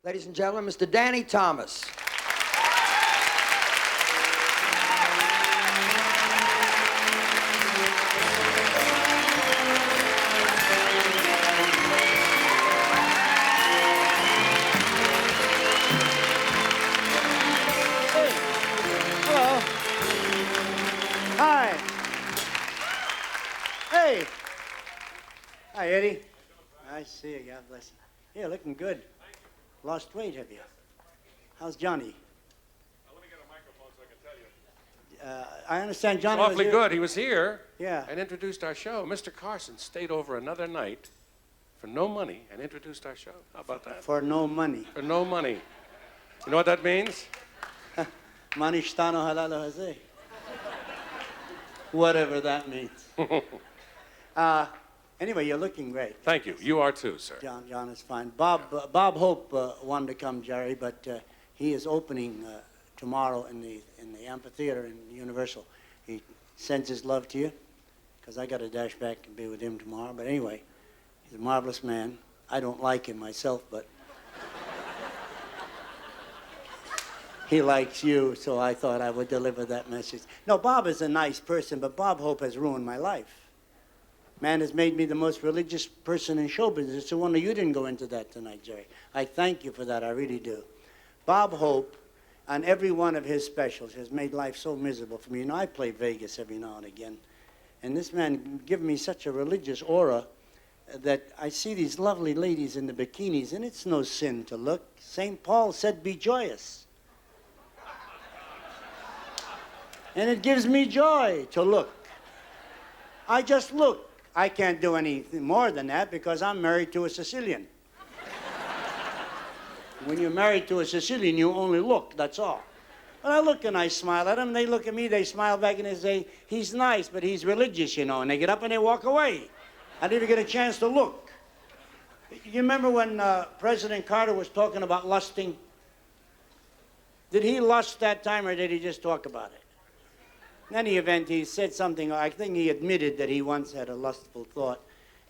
Ladies and gentlemen, Mr. Danny Thomas. Hello. Hi. Hey. Hi, Eddie. I see you. God bless you. You're looking good. Lost weight, have you? How's Johnny? Let me get a microphone so I can tell you. I understand Johnny Awfully was good. He was here Yeah. and introduced our show. Mr. Carson stayed over another night for no money and introduced our show. How about that? For no money. For no money. You know what that means? Money shtano halalo haze. Whatever that means. Anyway, you're looking great. Thank you. You are too, sir. John is fine. Bob Hope wanted to come, Jerry, but he is opening tomorrow in the amphitheater in Universal. He sends his love to you, because I got to dash back and be with him tomorrow. But anyway, he's a marvelous man. I don't like him myself, but he likes you, so I thought I would deliver that message. No, Bob is a nice person, but Bob Hope has ruined my life. Man has made me the most religious person in show business. It's a wonder you didn't go into that tonight, Jerry. I thank you for that, I really do. Bob Hope, on every one of his specials, has made life so miserable for me. You know, I play Vegas every now and again, and this man gives me such a religious aura that I see these lovely ladies in the bikinis, and it's no sin to look. St. Paul said, be joyous. And it gives me joy to look. I just look. I can't do anything more than that because I'm married to a Sicilian. When you're married to a Sicilian, you only look, that's all. But I look and I smile at them, they look at me, they smile back and they say, he's nice, but he's religious, you know, and they get up and they walk away. I didn't even get a chance to look. You remember when President Carter was talking about lusting? Did he lust that time or did he just talk about it? In any event, he said something, I think he admitted that he once had a lustful thought.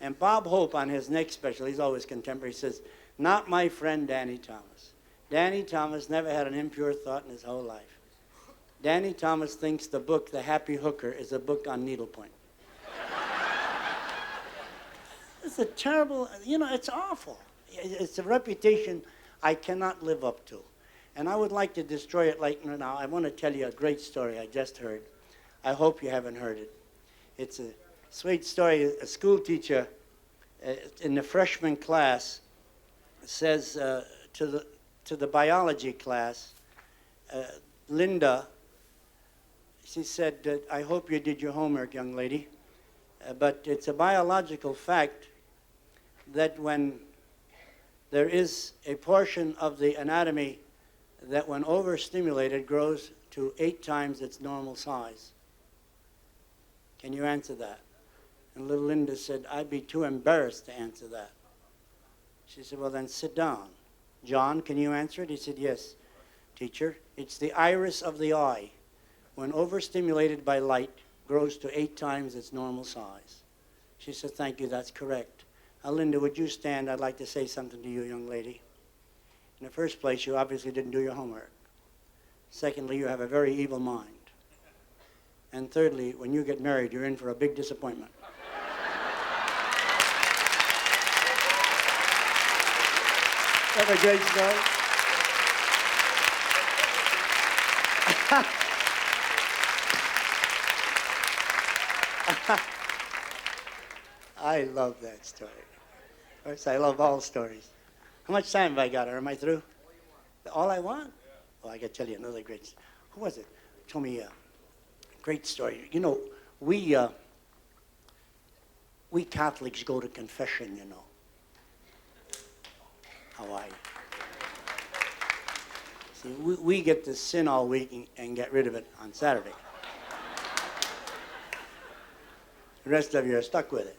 And Bob Hope, on his next special, he's always contemporary, says, not my friend Danny Thomas. Danny Thomas never had an impure thought in his whole life. Danny Thomas thinks the book, The Happy Hooker, is a book on needlepoint. It's a terrible, you know, it's awful. It's a reputation I cannot live up to. And I would like to destroy it right now. I want to tell you a great story I just heard. I hope you haven't heard it. It's a sweet story. A school teacher in the freshman class says to the biology class, Linda, she said, I hope you did your homework, young lady, but it's a biological fact that when there is a portion of the anatomy that when overstimulated grows to 8 times its normal size. Can you answer that? And little Linda said, I'd be too embarrassed to answer that. She said, well, then sit down. John, can you answer it? He said, yes, teacher. It's the iris of the eye. When overstimulated by light, grows to 8 times its normal size. She said, thank you, that's correct. Now, Linda, would you stand? I'd like to say something to you, young lady. In the first place, you obviously didn't do your homework. Secondly, you have a very evil mind. And thirdly, when you get married, you're in for a big disappointment. Have a great story. I love that story. Of course, I love all stories. How much time have I got? Or am I through? All I want? Well, I got to tell you another great story. Who was it? Told me a great story. You know, we Catholics go to confession, you know. How are you? See, we get to sin all week and get rid of it on Saturday. The rest of you are stuck with it.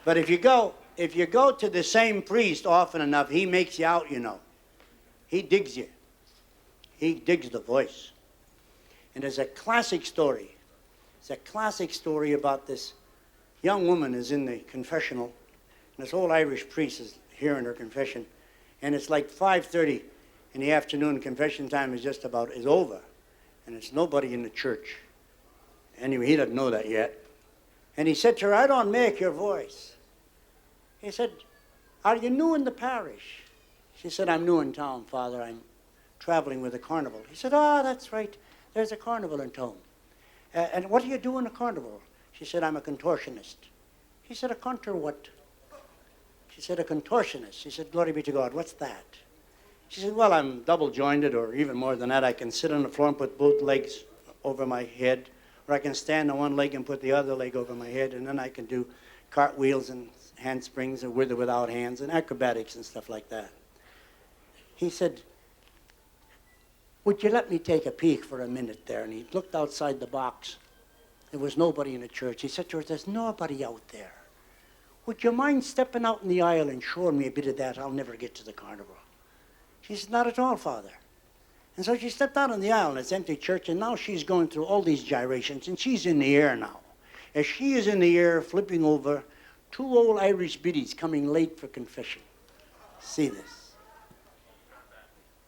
But if you go to the same priest often enough, he makes you out, you know. He digs you. He digs the voice. And there's a classic story. It's a classic story about this young woman is in the confessional, and this old Irish priest is hearing her confession, And it's like 5:30 in the afternoon. Confession time is over. And there's nobody in the church. Anyway, he doesn't know that yet. And he said to her, I don't make your voice. He said, are you new in the parish? She said, I'm new in town, Father. I'm traveling with a carnival. He said, that's right. There's a carnival in town. And what do you do in a carnival? She said, I'm a contortionist. He said, a contour what? She said, a contortionist. He said, glory be to God. What's that? She said, well, I'm double-jointed, or even more than that. I can sit on the floor and put both legs over my head, or I can stand on one leg and put the other leg over my head, and then I can do cartwheels and handsprings, and with or without hands, and acrobatics and stuff like that. He said, would you let me take a peek for a minute there? And he looked outside the box. There was nobody in the church. He said to her, there's nobody out there. Would you mind stepping out in the aisle and showing me a bit of that? I'll never get to the carnival. She said, not at all, Father. And so she stepped out in the aisle in this empty church, and now she's going through all these gyrations, and she's in the air now. As she is in the air, flipping over, two old Irish biddies coming late for confession. See this.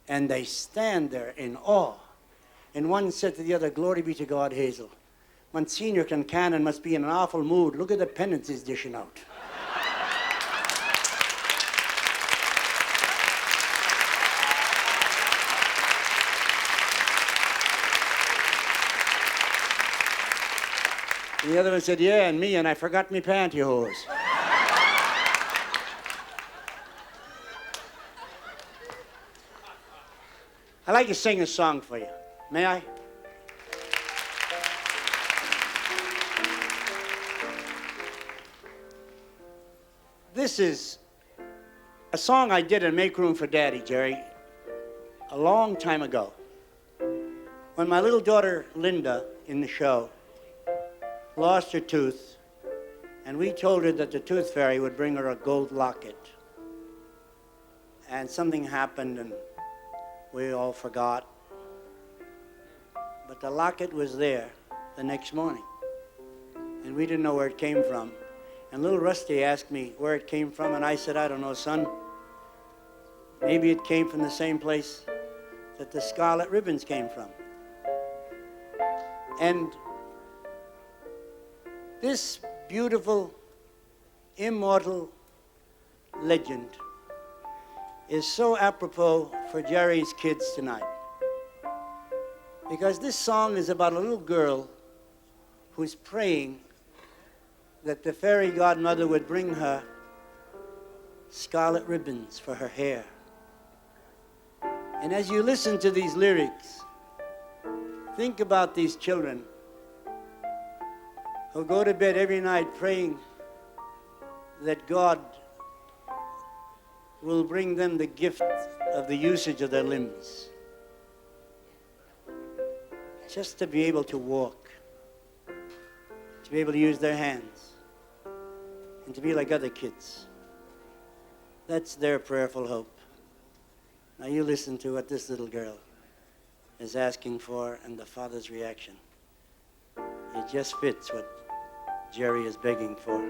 And they stand there in awe. And one said to the other, glory be to God, Hazel. Monsignor Concannon must be in an awful mood. Look at the pennants he's dishing out. And the other one said, yeah, and me, and I forgot me pantyhose. I'd like to sing a song for you. May I? This is a song I did in Make Room for Daddy, Jerry, a long time ago. When my little daughter, Linda, in the show, lost her tooth, and we told her that the tooth fairy would bring her a gold locket. And something happened, and we all forgot. But the locket was there the next morning, and we didn't know where it came from. And little Rusty asked me where it came from, and I said, I don't know, son. Maybe it came from the same place that the Scarlet Ribbons came from. And this beautiful, immortal legend is so apropos for Jerry's kids tonight. Because this song is about a little girl who's praying that the fairy godmother would bring her scarlet ribbons for her hair. And as you listen to these lyrics, think about these children who go to bed every night praying that God will bring them the gift of the usage of their limbs. Just to be able to walk, to be able to use their hands, and to be like other kids. That's their prayerful hope. Now you listen to what this little girl is asking for and the father's reaction. It just fits what Jerry is begging for.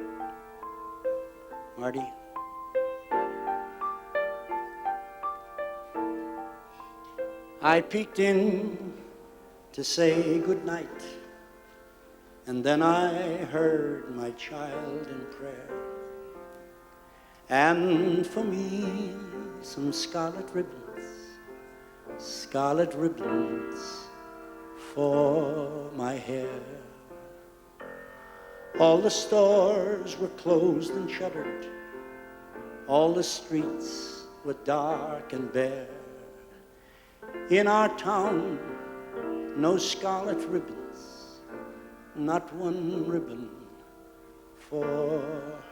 Marty? I peeked in to say good night, and then I heard my child in prayer. And for me, some scarlet ribbons for my hair. All the stores were closed and shuttered. All the streets were dark and bare. In our town, no scarlet ribbons, not one ribbon for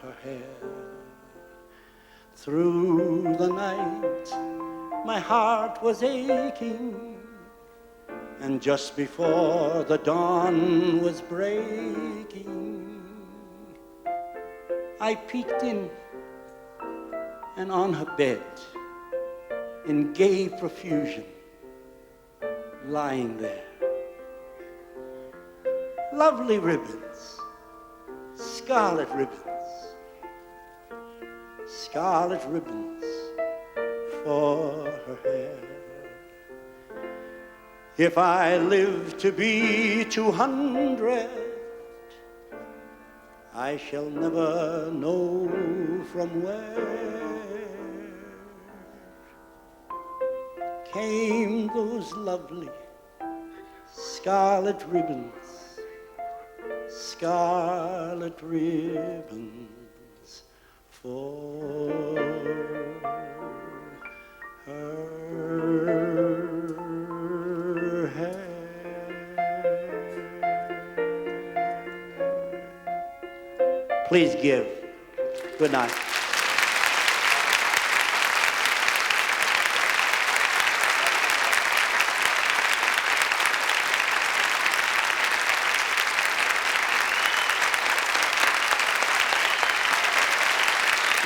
her hair. Through the night, my heart was aching, and just before the dawn was breaking, I peeked in, and on her bed, in gay profusion, lying there, lovely ribbons, scarlet ribbons for her hair. If I live to be 200, I shall never know from where came those lovely scarlet ribbons, scarlet ribbons for her hair. Please give. Good night.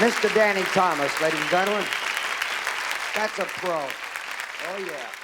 Mr. Danny Thomas, ladies and gentlemen. That's a pro. Oh, yeah.